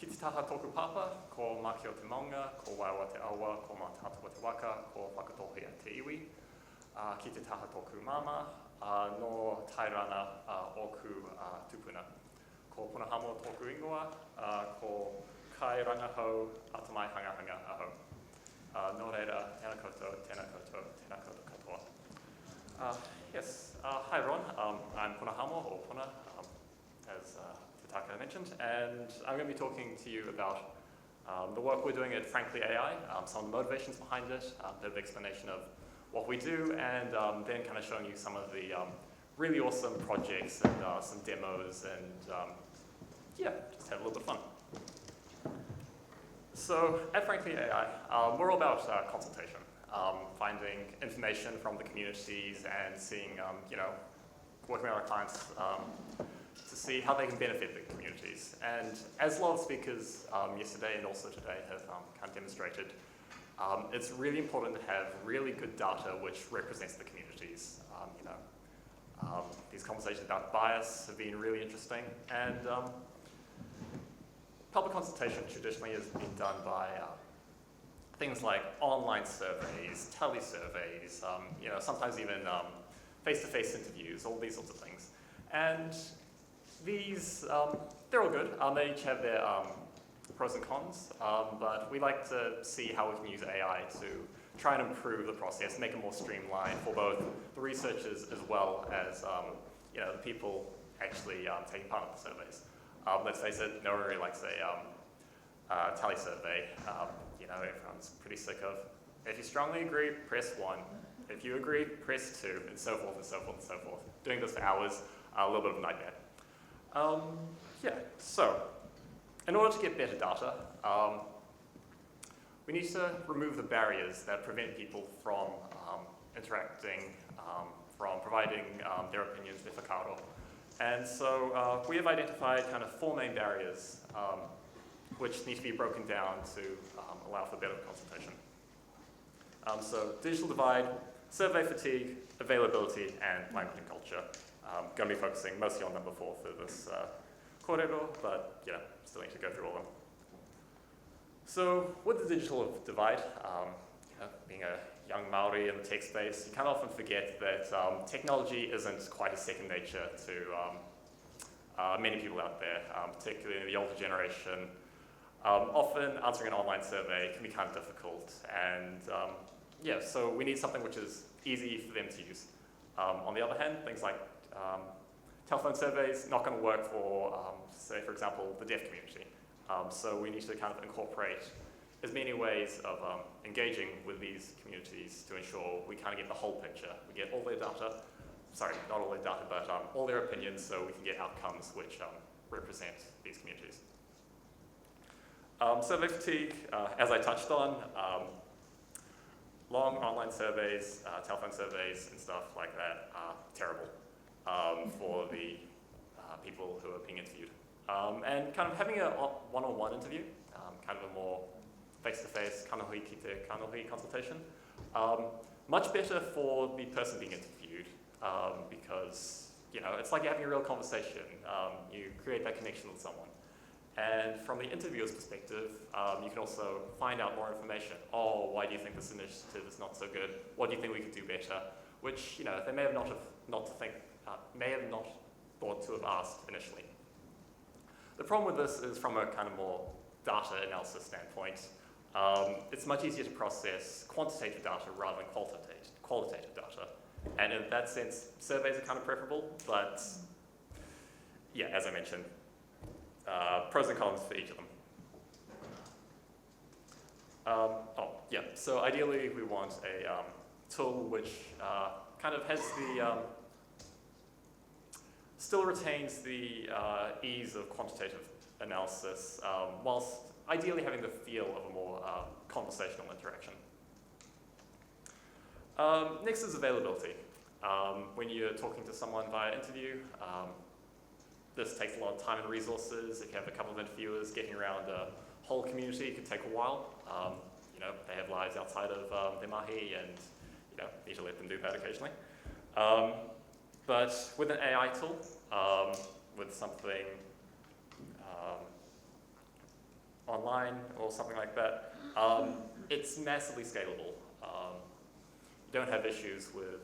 Ki te taha tōku papa, ko maki o te maunga, ko waiwa te awa, ko mā tātua te waka, ko whakatohia te iwi. Ki te taha tōku mama, no tairana oku tupuna. Ko Punahamoa tōku ingoa, ko kai rangahau atamai hanga aho. Nō reira, tēnā koutou, tēnā koutou, tēnā koutou katoa. Yes, hi everyone, I'm Punahamoa, or Puna, as Taka mentioned, and I'm going to be talking to you about the work we're doing at FranklyAI, some of the motivations behind it, a bit of explanation of what we do, and then kind of showing you some of the really awesome projects and some demos, and yeah, just have a little bit of fun. So at FranklyAI, we're all about consultation, finding information from the communities and seeing, working with our clients to see how they can benefit the communities. And as a lot of speakers yesterday and also today have kind of demonstrated, it's really important to have really good data which represents the communities. These conversations about bias have been really interesting, and public consultation traditionally has been done by things like online surveys, tele-surveys, sometimes even face-to-face interviews, all these sorts of things. And these, they're all good. They each have their pros and cons, but we like to see how we can use AI to try and improve the process, make it more streamlined for both the researchers as well as the people actually taking part in the surveys. Let's face it, no one really likes a tally survey. Everyone's pretty sick of, if you strongly agree, press 1. If you agree, press 2, and so forth and so forth and so forth. Doing this for hours, a little bit of a nightmare. So in order to get better data, we need to remove the barriers that prevent people from interacting, from providing their opinions, their whakaaro. And so we have identified kind of 4 main barriers which need to be broken down to allow for better consultation. So digital divide, survey fatigue, availability, and language and culture. I'm going to be focusing mostly on number 4 for this kōrero, but still need to go through all of them. So with the digital divide, being a young Māori in the tech space, you kind of often forget that technology isn't quite a second nature to many people out there, particularly in the older generation. Often answering an online survey can be kind of difficult, and so we need something which is easy for them to use. On the other hand, things like telephone surveys not going to work for, say, for example, the deaf community. So we need to kind of incorporate as many ways of engaging with these communities to ensure we kind of get the whole picture. We get all their data, sorry, not all their data, but all their opinions, so we can get outcomes which represent these communities. Survey fatigue, as I touched on, long online surveys, telephone surveys and stuff like that are terrible for the people who are being interviewed. And kind of having a one-on-one interview, kind of a more face-to-face kanohi ki te kanohi consultation, much better for the person being interviewed because it's like you're having a real conversation. You create that connection with someone. And from the interviewer's perspective, you can also find out more information. Oh, why do you think this initiative is not so good? What do you think we could do better? Which they may have not thought to have asked initially. The problem with this is from a kind of more data analysis standpoint. It's much easier to process quantitative data rather than qualitative data. And in that sense, surveys are kind of preferable, but as I mentioned, pros and cons for each of them. So ideally we want a tool which kind of has the, still retains the ease of quantitative analysis, whilst ideally having the feel of a more conversational interaction. Next is availability. When you're talking to someone via interview, this takes a lot of time and resources. If you have a couple of interviewers, getting around a whole community could take a while. They have lives outside of their mahi, and need to let them do that occasionally. But with an AI tool, with something online or something like that, it's massively scalable. You don't have issues with,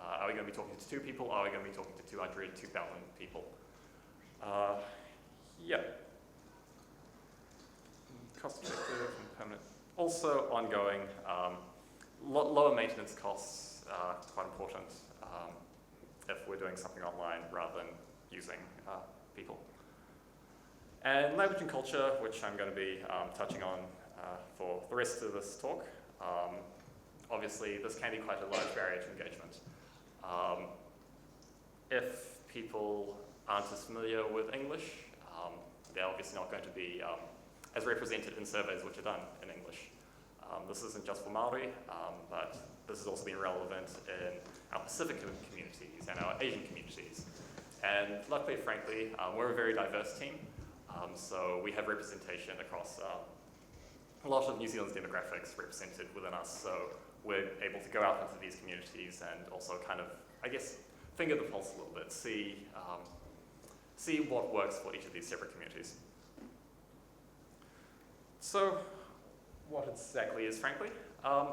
are we going to be talking to 2 people? Are we going to be talking to 200, 2,000 people? Yeah. Cost effective and permanent. Also ongoing, lower maintenance costs are quite important if we're doing something online rather than using people. And language and culture, which I'm going to be touching on for the rest of this talk. Obviously, this can be quite a large barrier to engagement. If people aren't as familiar with English, they're obviously not going to be as represented in surveys which are done in English. This isn't just for Māori, but this has also been relevant in our Pacific communities and our Asian communities. And luckily, frankly, we're a very diverse team, so we have representation across a lot of New Zealand's demographics represented within us, so we're able to go out into these communities and also kind of, I guess, finger the pulse a little bit, see what works for each of these separate communities. So, what exactly is Frankly?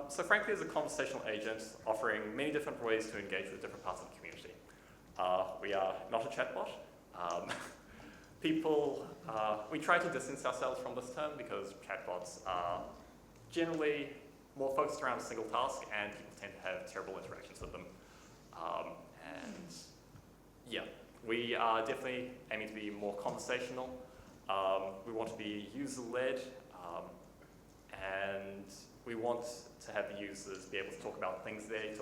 So Frankly is a conversational agent offering many different ways to engage with different parts of the community. We are not a chatbot. We try to distance ourselves from this term because chatbots are generally more focused around a single task and people tend to have terrible interactions with them. And yeah, we are definitely aiming to be more conversational. We want to be user-led, and we want to have the users be able to talk about things they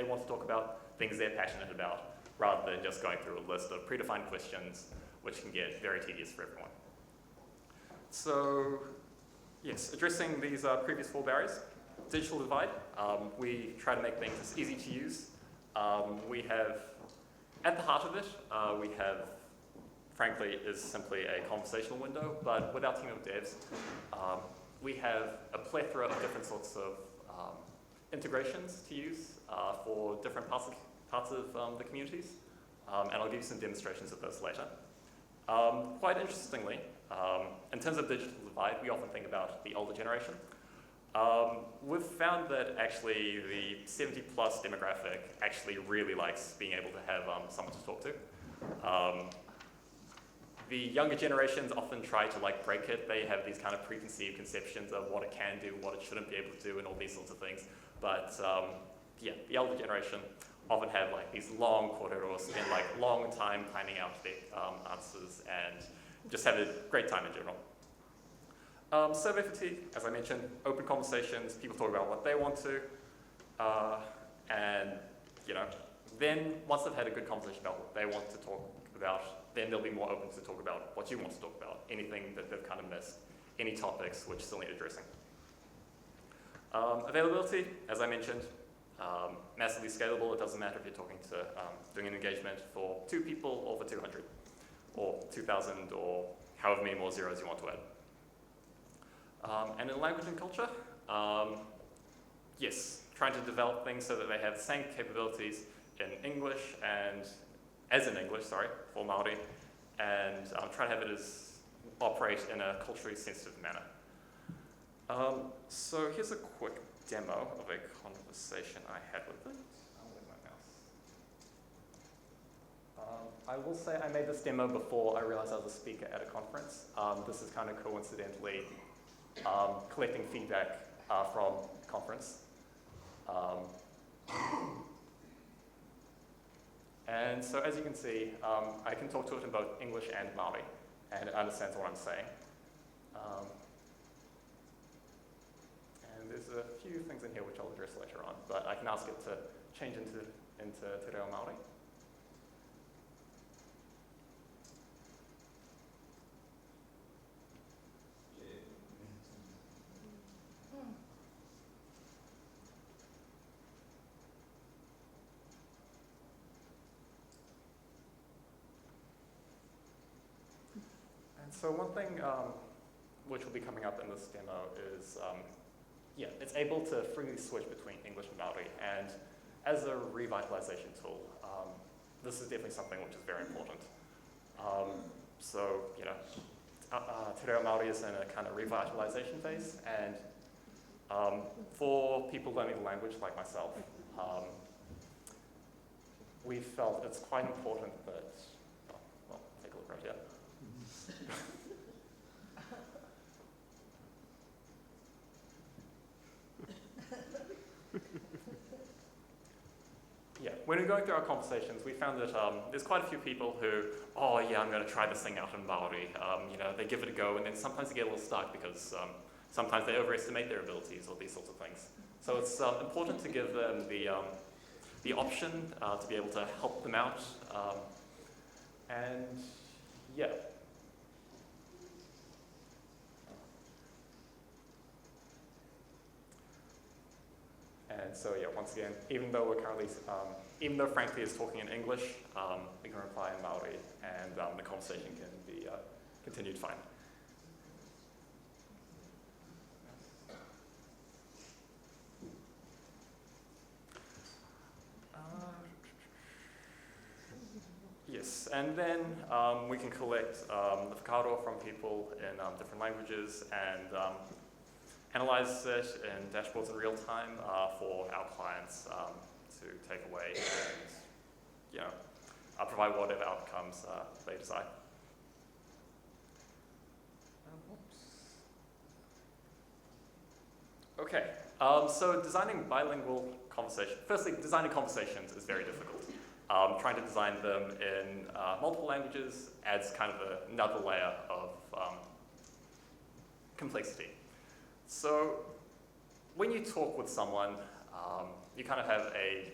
want to talk about, things they're passionate about, rather than just going through a list of predefined questions, which can get very tedious for everyone. So, yes, addressing these previous 4 barriers. Digital divide, we try to make things as easy to use. We have, at the heart of it, we have, Frankly, is simply a conversational window, but with our team of devs, we have a plethora of different sorts of integrations to use for different parts of the communities, and I'll give you some demonstrations of those later. Quite interestingly, in terms of digital divide, we often think about the older generation. We've found that actually the 70-plus demographic actually really likes being able to have someone to talk to. The younger generations often try to break it. They have these kind of preconceived conceptions of what it can do, what it shouldn't be able to do, and all these sorts of things. But yeah, the older generation often have these long corridors, spend long time planning out their answers, and just have a great time in general. Survey fatigue, as I mentioned, open conversations, people talk about what they want to, and then once they've had a good conversation about what they want to talk about, then they'll be more open to talk about what you want to talk about, anything that they've kind of missed, any topics which still need addressing. Availability, as I mentioned, massively scalable. It doesn't matter if you're talking to doing an engagement for 2 people or for 200 or 2,000 or however many more zeros you want to add. And in language and culture, yes, trying to develop things so that they have the same capabilities in English and for Māori, and try to have it operate in a culturally sensitive manner. So here's a quick demo of a conversation I had with it. I'll leave my mouse. I will say I made this demo before I realized I was a speaker at a conference. This is kind of coincidentally collecting feedback from the conference. And so as you can see, I can talk to it in both English and Māori, and it understands what I'm saying. And there's a few things in here which I'll address later on, but I can ask it to change into Te Reo Māori. So one thing which will be coming up in this demo is, it's able to freely switch between English and Māori, and as a revitalization tool, this is definitely something which is very important. So, Te Reo Māori is in a kind of revitalization phase, and for people learning the language like myself, we felt it's quite important that, well, take a look right here. Yeah, when we're going through our conversations, we found that there's quite a few people who, oh yeah, I'm going to try this thing out in Māori. They give it a go, and then sometimes they get a little stuck because sometimes they overestimate their abilities or these sorts of things. So it's important to give them the option to be able to help them out. And yeah. And so yeah, once again, even though Frankly is talking in English, we can reply in Māori, and the conversation can be continued fine. Yes, and then we can collect the whakaaro from people in different languages and analyze it in dashboards in real time for our clients to take away and provide whatever outcomes they desire. Okay, so designing bilingual conversation. Firstly, designing conversations is very difficult. Trying to design them in multiple languages adds kind of another layer of complexity. So when you talk with someone, you kind of have a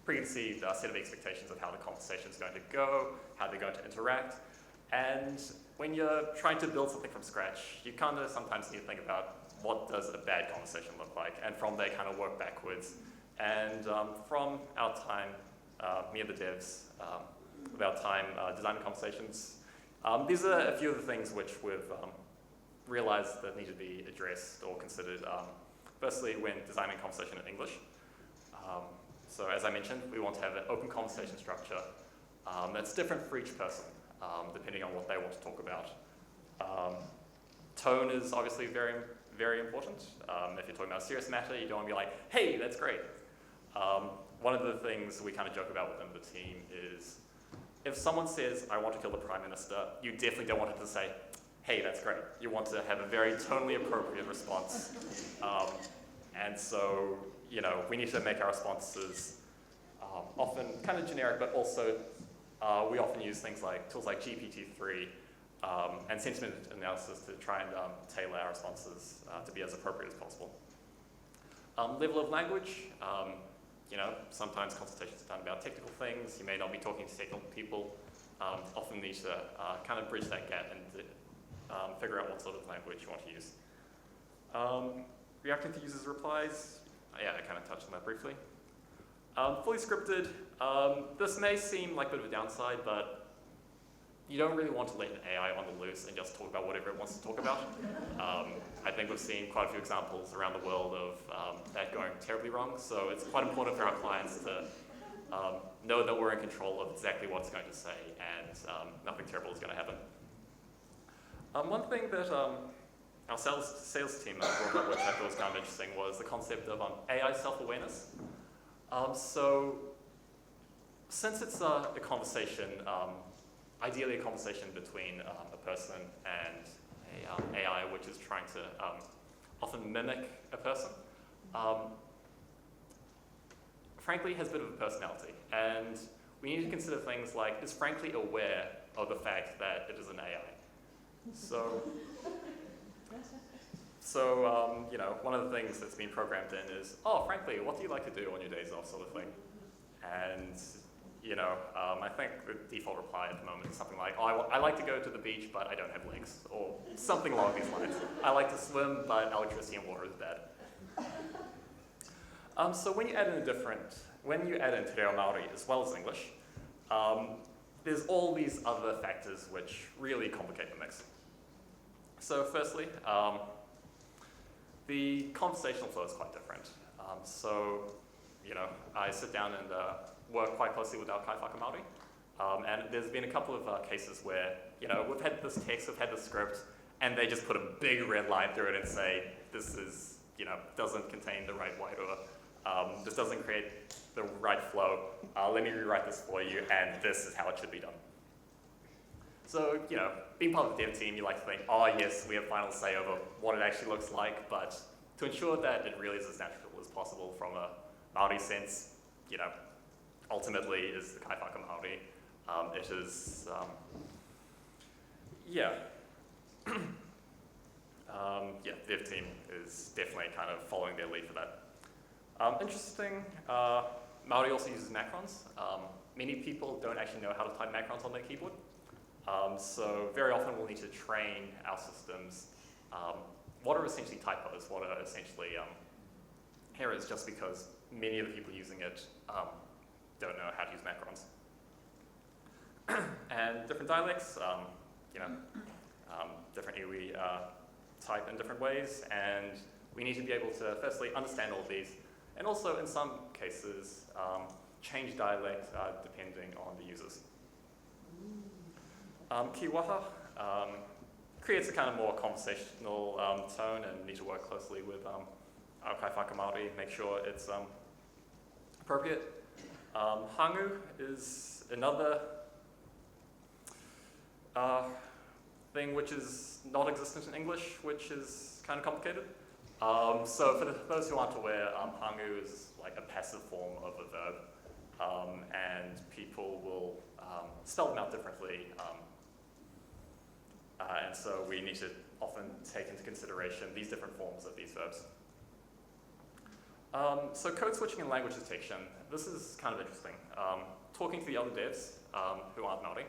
preconceived set of expectations of how the conversation is going to go, how they're going to interact, and when you're trying to build something from scratch, you kind of sometimes need to think about what does a bad conversation look like, and from there kind of work backwards. And from our time, me and the devs, with our time designing conversations, these are a few of the things which we've realized that need to be addressed or considered. Firstly, when designing conversation in English. So as I mentioned, we want to have an open conversation structure that's different for each person, depending on what they want to talk about. Tone is obviously very, very important. If you're talking about a serious matter, you don't want to be like, hey, that's great. One of the things we kind of joke about within the team is if someone says, I want to kill the Prime Minister, you definitely don't want it to say, hey, that's great. You want to have a very tonally appropriate response. And so, we need to make our responses often kind of generic, but also we often use tools like GPT-3 and sentiment analysis to try and tailor our responses to be as appropriate as possible. Level of language. Sometimes consultations are done about technical things. You may not be talking to technical people. Often need to kind of bridge that gap and figure out what sort of language you want to use. Reacting to users' replies. Yeah, I kind of touched on that briefly. Fully scripted. This may seem like a bit of a downside, but you don't really want to let an AI on the loose and just talk about whatever it wants to talk about. I think we've seen quite a few examples around the world of that going terribly wrong. So it's quite important for our clients to know that we're in control of exactly what it's going to say, and nothing terrible is going to happen. One thing that our sales team brought up, which I thought was kind of interesting, was the concept of AI self-awareness. So since it's a conversation, ideally a conversation between a person and a AI, which is trying to often mimic a person, Frankly has a bit of a personality, and we need to consider things like, is Frankly aware of the fact that it is an AI? So one of the things that's been programmed in is, oh, Frankly, what do you like to do on your days off, sort of thing? And I think the default reply at the moment is something like, oh, I like to go to the beach, but I don't have legs, or something along these lines. I like to swim, but electricity and water is bad. So when you add in Te Reo Māori as well as English, there's all these other factors which really complicate the mix. So firstly, the conversational flow is quite different. I sit down and work quite closely with our kai whakamāori, and there's been a couple of cases where we've had this text, we've had this script, and they just put a big red line through it and say, this is, doesn't contain the right white, or this doesn't create the right flow. Let me rewrite this for you, and this is how it should be done. So, being part of the dev team, you like to think, oh yes, we have final say over what it actually looks like, but to ensure that it really is as natural as possible from a Māori sense, ultimately is the kaifaka Māori. It is, dev team is definitely kind of following their lead for that. Interesting, Māori also uses macrons. Many people don't actually know how to type macrons on their keyboard. So very often we'll need to train our systems what are essentially typos, what are essentially errors, just because many of the people using it don't know how to use macrons. And different dialects, different iwi type in different ways, and we need to be able to firstly understand all of these, and also in some cases change dialect depending on the users. Kiwaha creates a kind of more conversational tone, and need to work closely with our kaifaka Māori, make sure it's appropriate. Hangu is another thing which is not existent in English, which is kind of complicated. So for those who aren't aware, hangu is like a passive form of a verb, and people will spell them out differently. And so we need to often take into consideration these different forms of these verbs. So code switching and language detection. This is kind of interesting. Talking to the other devs who aren't Māori,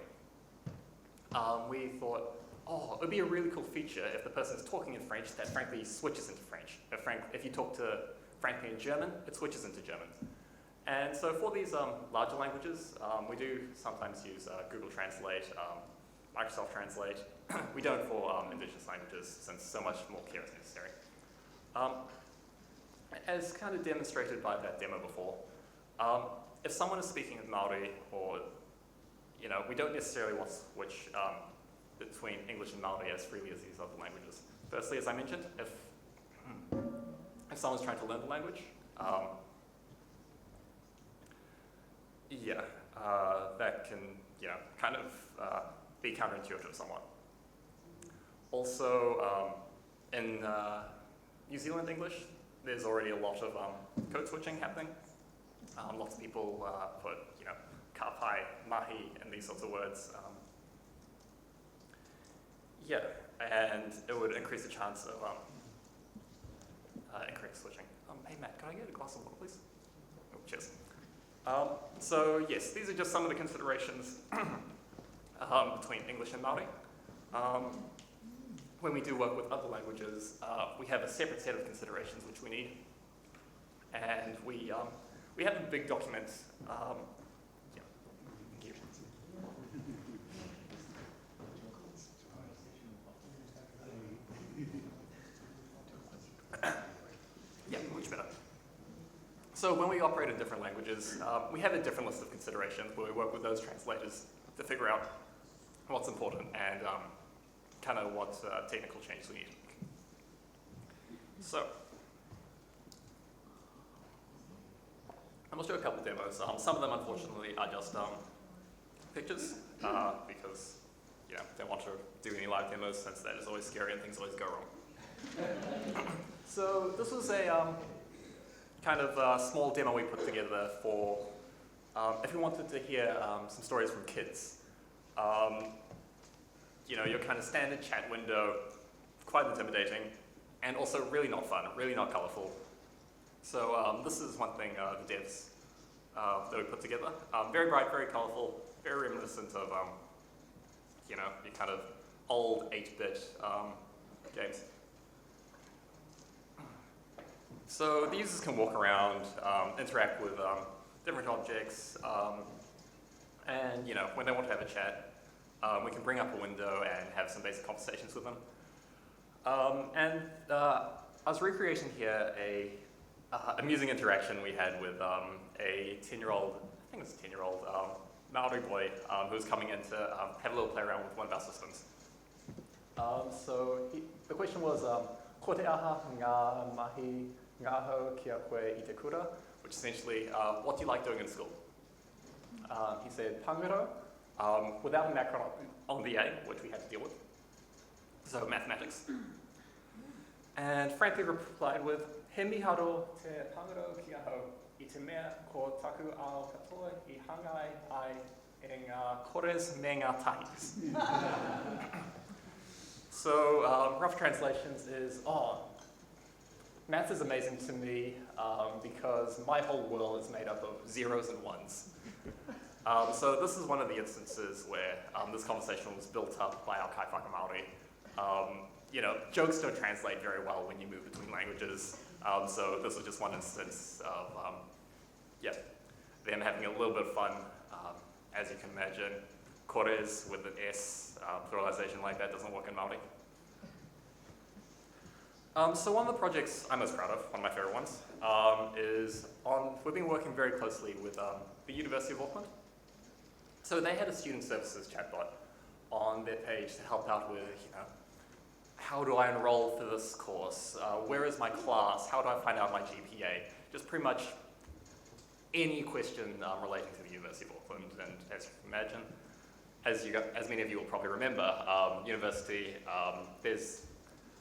we thought, it would be a really cool feature if the person is talking in French that frankly switches into French. If you talk to frankly in German, it switches into German. And so for these larger languages, we do sometimes use Google Translate, Microsoft Translate. We don't for indigenous languages, since so much more care is necessary. As kind of demonstrated by that demo before, if someone is speaking in Māori, or we don't necessarily want to switch between English and Māori as freely as these other languages. Firstly, as I mentioned, if someone's trying to learn the language, that can kind of be counterintuitive somewhat. Also, in New Zealand English, there's already a lot of code switching happening. Lots of people put, ka pai, mahi, and these sorts of words. And it would increase the chance of incorrect switching. Hey Matt, can I get a glass of water, please? Oh, cheers. So yes, these are just some of the considerations between English and Māori. When we do work with other languages, we have a separate set of considerations which we need. And we have a big document. Much better. So when we operate in different languages, we have a different list of considerations where we work with those translators to figure out what's important and kind of what technical changes we need to make. So, I'm going to show a couple of demos. Some of them, unfortunately, are just pictures because, don't want to do any live demos since that is always scary and things always go wrong. So this was a kind of small demo we put together for if we wanted to hear some stories from kids. Your kind of standard chat window, quite intimidating, and also really not fun, really not colorful. So this is one thing the devs that we put together. Very bright, very colorful, very reminiscent of your kind of old 8-bit games. So the users can walk around, interact with different objects, and when they want to have a chat, we can bring up a window and have some basic conversations with them. And I was recreating here a amusing interaction we had with a 10-year-old, I think it was a 10-year-old Māori boy who was coming in to have a little play around with one of our systems. The question was, ko te aha ngā mahi ngaho kia koe I te kura? Which essentially, what do you like doing in school? He said, pangaro, without an acronym On the A, which we had to deal with. So mathematics. And Frankly replied with, he miharo te pangaro kia ho I te mea ko taku ao katoa I hangai ai e ngā kores me ngā tahis. So rough translations is, math is amazing to me because my whole world is made up of zeros and ones. So this is one of the instances where this conversation was built up by our kaiwhaka Māori. Jokes don't translate very well when you move between languages. So this was just one instance of, them having a little bit of fun. As you can imagine, kores with an S, pluralization like that doesn't work in Māori. So one of the projects I'm most proud of, one of my favorite ones, we've been working very closely with the University of Auckland. So they had a student services chatbot on their page to help out with, how do I enroll for this course? Where is my class? How do I find out my GPA? Just pretty much any question relating to the University of Auckland. And as you can imagine, as many of you will probably remember, university, there's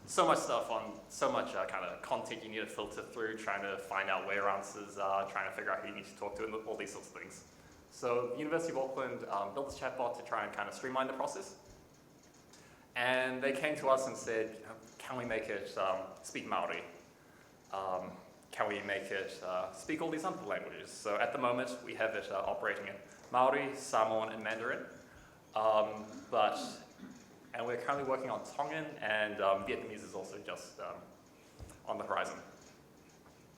so much stuff on, so much kind of content you need to filter through, trying to find out where your answers are, trying to figure out who you need to talk to, and all these sorts of things. So the University of Auckland built this chatbot to try and kind of streamline the process. And they came to us and said, can we make it speak Māori? Can we make it speak all these other languages? So at the moment, we have it operating in Māori, Samoan, and Mandarin. And we're currently working on Tongan, and Vietnamese is also just on the horizon.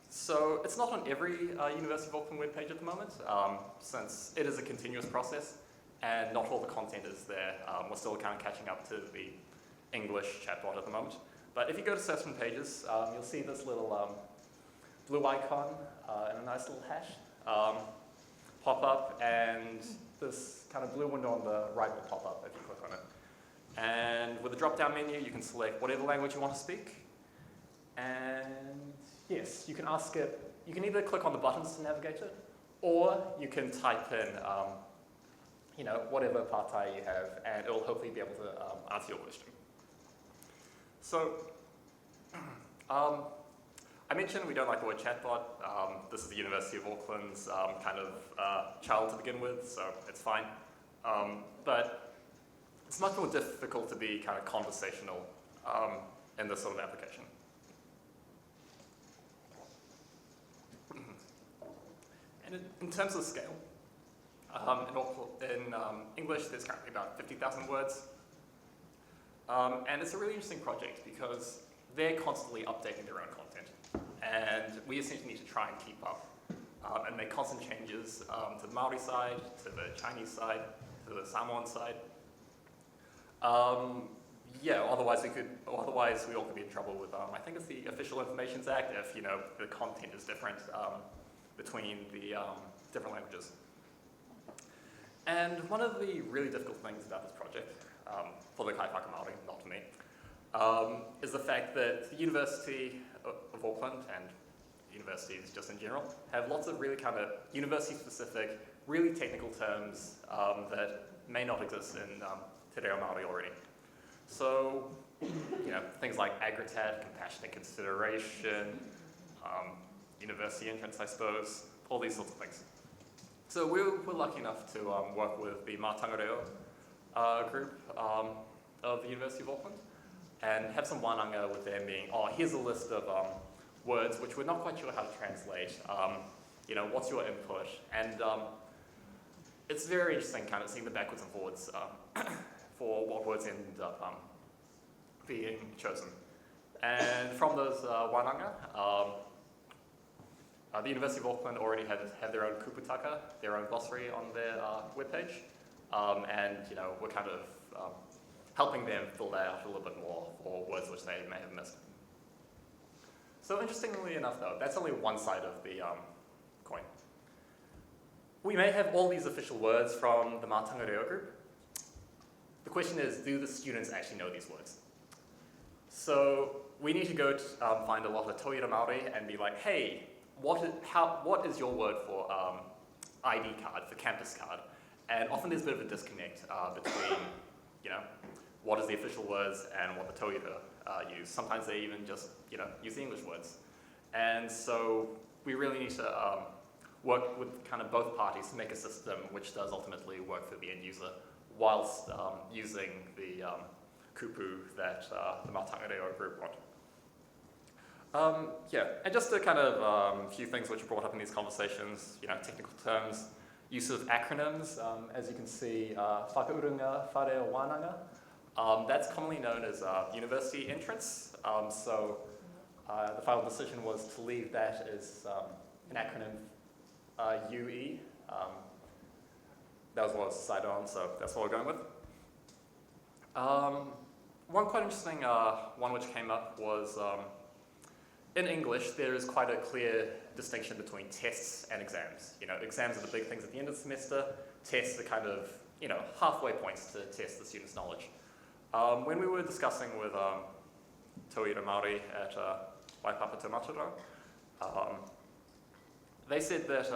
So it's not on every University of Auckland webpage at the moment, since it is a continuous process, and not all the content is there. We're still kind of catching up to the English chatbot at the moment. But if you go to certain pages, you'll see this little blue icon and a nice little hash pop up, and this kind of blue window on the right will pop up if you click on it. And with the drop-down menu, you can select whatever language you want to speak. And yes, you can ask it, you can either click on the buttons to navigate it, or you can type in whatever partai you have, and it'll hopefully be able to answer your question. So, I mentioned we don't like the word chatbot. This is the University of Auckland's kind of child to begin with, so it's fine. But it's much more difficult to be kind of conversational in this sort of application. And in terms of scale, in English there's currently about 50,000 words. And it's a really interesting project because they're constantly updating their own content. And we essentially need to try and keep up and make constant changes to the Māori side, to the Chinese side, to the Samoan side. Otherwise we all could be in trouble with, I think it's the Official Information Act if, the content is different between the different languages. And one of the really difficult things about this project, for the kaiwhaka Māori, not for me, is the fact that the University of Auckland and universities just in general have lots of really kind of university-specific, really technical terms that may not exist in Te Reo Māori already. So, things like agritat, compassionate consideration, university entrance, I suppose, all these sorts of things. So we're lucky enough to work with the Mātanga Reo group of the University of Auckland and have some wānanga with them being, here's a list of words which we're not quite sure how to translate. What's your input? And it's very interesting kind of seeing the backwards and forwards for what words end up being chosen. And from those wānanga, the University of Auckland already have their own kuputaka, their own glossary on their webpage, and we're kind of helping them fill that out a little bit more for words which they may have missed. So interestingly enough, though, that's only one side of the coin. We may have all these official words from the Mātanga Reo group, the question is, do the students actually know these words? So we need to go to, find a lot of tauira Māori and be like, hey, what is your word for ID card, for campus card? And often there's a bit of a disconnect between, what is the official words and what the tauira use. Sometimes they even just, use the English words. And so we really need to work with kind of both parties to make a system which does ultimately work for the end user whilst using the kupu that the Mātanga Reo group want. And just a kind of few things which are brought up in these conversations, technical terms, use of acronyms. As you can see, whakaurunga, whare o wānanga, that's commonly known as university entrance. So the final decision was to leave that as an acronym, UE. That was what I was decided on, so that's what we're going with. One quite interesting one which came up was in English, there is quite a clear distinction between tests and exams. Exams are the big things at the end of the semester. Tests are kind of, halfway points to test the student's knowledge. When we were discussing with tauira Māori at Waipapa Te Maturo, they said that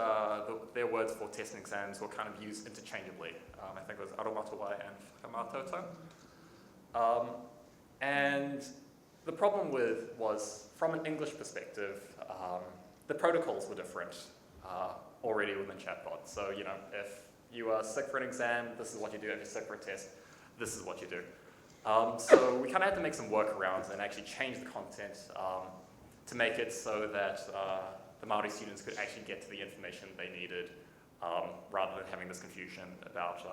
their words for tests and exams were kind of used interchangeably. I think it was aromatawai and whakamatoto. And the problem was, from an English perspective, the protocols were different already within chatbot. So, if you are sick for an exam, this is what you do. If you're sick for a test, this is what you do. So we kind of had to make some workarounds and actually change the content to make it so that the Māori students could actually get to the information they needed rather than having this confusion about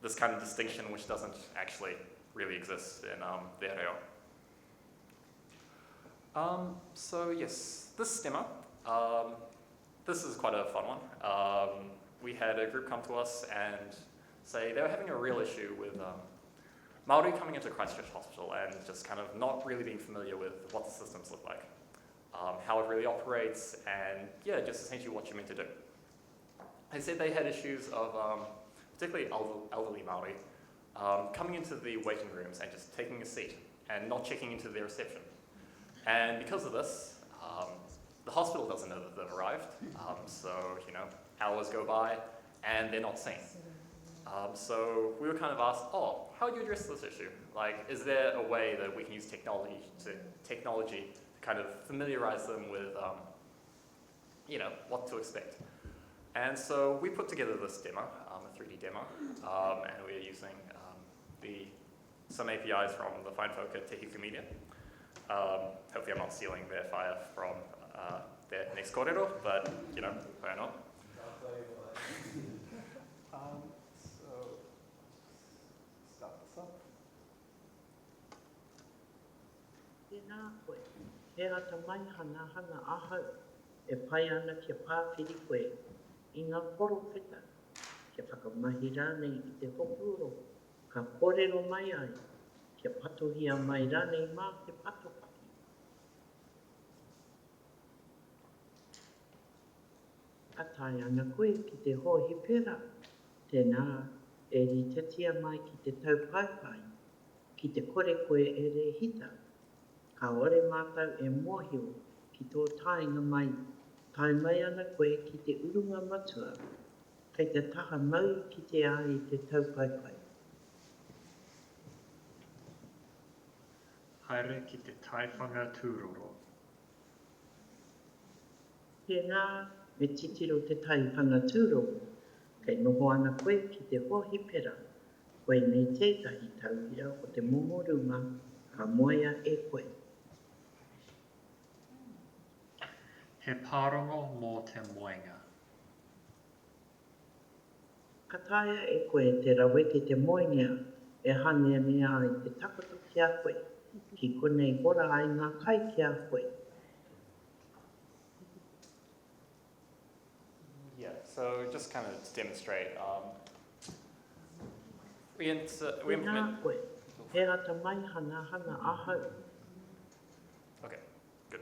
this kind of distinction which doesn't actually really exist in the reo. So yes, this stemmer, this is quite a fun one. We had a group come to us and say they were having a real issue with Māori coming into Christchurch Hospital and just kind of not really being familiar with what the systems look like, how it really operates, and just essentially what you're meant to do. They said they had issues of, particularly elderly Māori, coming into the waiting rooms and just taking a seat and not checking into their reception. And because of this, the hospital doesn't know that they've arrived, so hours go by and they're not seen. So we were kind of asked, how do you address this issue? Like, is there a way that we can use technology to kind of familiarize them with, what to expect? And so we put together this demo, a 3D demo, and we're using some APIs from the fine folk at Te Hiku Media. Hopefully I'm not stealing their fire from their next kōrero, but, why not? So, start this up. Tēnā koe, he ata mai hana ahau, e pai ana kia pāwhiri koe, I ngā korowheta, kia whakamahi rānei I te hopuro, ka kōrero mai ai, kia patohia mai rānei mā te patopaki. Atai ana koe ki te hohi pera, tēnā e ritetia mai ki te taupaipai, ki te kore koe e rehita, ka ore mātau e mōhio ki tō tāinga mai, tai mai ana koe ki te urunga matua, kei te taha mau ki te ai te taupaipai. Haere ki te taiwhanga tūroro. Tēnā me titiro te taiwhanga tūroro, kei noho ana koe ki te hohi pera, koe nei tētahi tauhira o te momoruma, ka moia e koe. He pārongo mō te moenga. Ka taia e koe te raweke te moenga, e hane mea ai te takoto ki a koe, ki konei hora ai ngā kai ki a koe. So just kind of to demonstrate, we implement... koe, he ata mai hana ahau. Okay, good.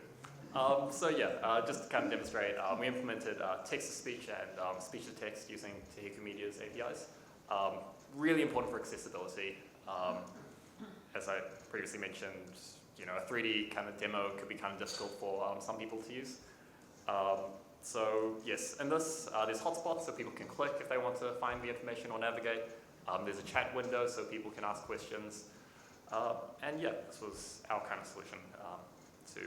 Just to kind of demonstrate, we implemented text-to-speech and speech-to-text using Te Hiku Media's APIs. really important for accessibility. As I previously mentioned, a 3D kind of demo could be kind of difficult for some people to use. So yes, in this, there's hotspots so people can click if they want to find the information or navigate. There's a chat window so people can ask questions. And yeah, this was our kind of solution to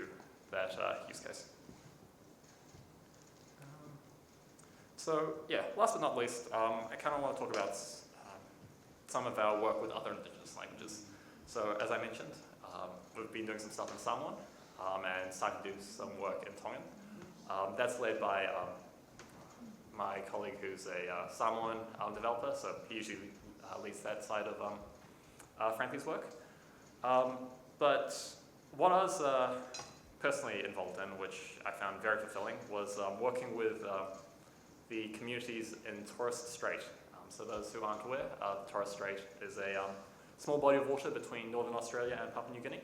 that use case. So yeah, last but not least, I kind of want to talk about some of our work with other indigenous languages. So as I mentioned, we've been doing some stuff in Samoan and starting to do some work in Tongan. That's led by my colleague who's a Samoan developer, so he usually leads that side of Frankly's work. But what I was personally involved in, which I found very fulfilling, was working with the communities in Torres Strait. So those who aren't aware, Torres Strait is a small body of water between Northern Australia and Papua New Guinea.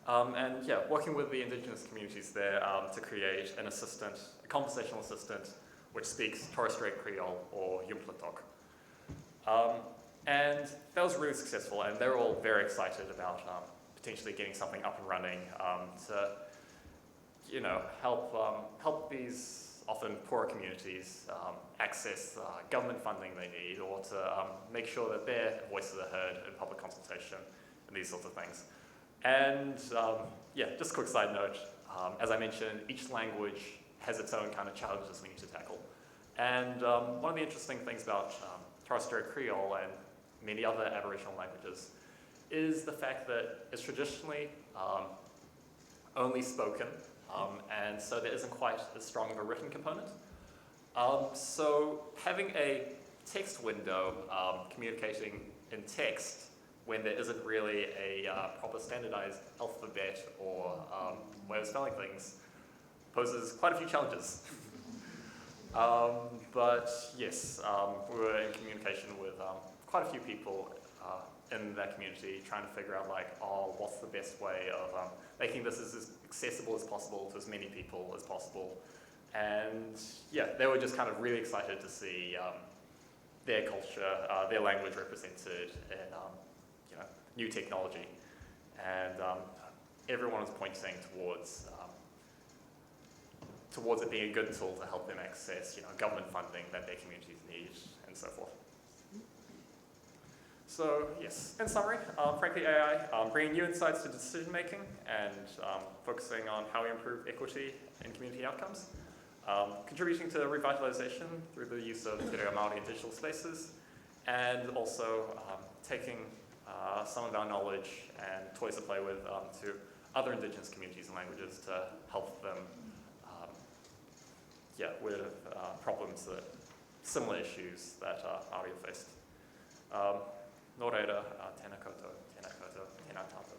And yeah, working with the indigenous communities there to create an assistant, a conversational assistant, which speaks Torres Strait Creole or Yumplatok. And that was really successful, and they're all very excited about potentially getting something up and running to, help these often poorer communities access government funding they need, or to make sure that their voices are heard in public consultation and these sorts of things. And yeah, just a quick side note, as I mentioned, each language has its own kind of challenges we need to tackle. And one of the interesting things about Torres Strait Creole and many other Aboriginal languages is the fact that it's traditionally only spoken, and so there isn't quite as strong of a written component. So having a text window communicating in text when there isn't really a proper standardized alphabet or way of spelling things poses quite a few challenges. But yes, we were in communication with quite a few people in that community trying to figure out what's the best way of making this as accessible as possible to as many people as possible. And yeah, they were just kind of really excited to see their culture, their language represented in new technology. And everyone was pointing towards it being a good tool to help them access government funding that their communities need and so forth. So yes, in summary, FranklyAI bringing new insights to decision making and focusing on how we improve equity in community outcomes, contributing to revitalization through the use of Te Reo Māori in digital spaces, and also taking some of our knowledge and toys to play with to other indigenous communities and languages to help them with problems similar issues that Māori have faced. Nō reira, tēnā koutou, tēnā tātou.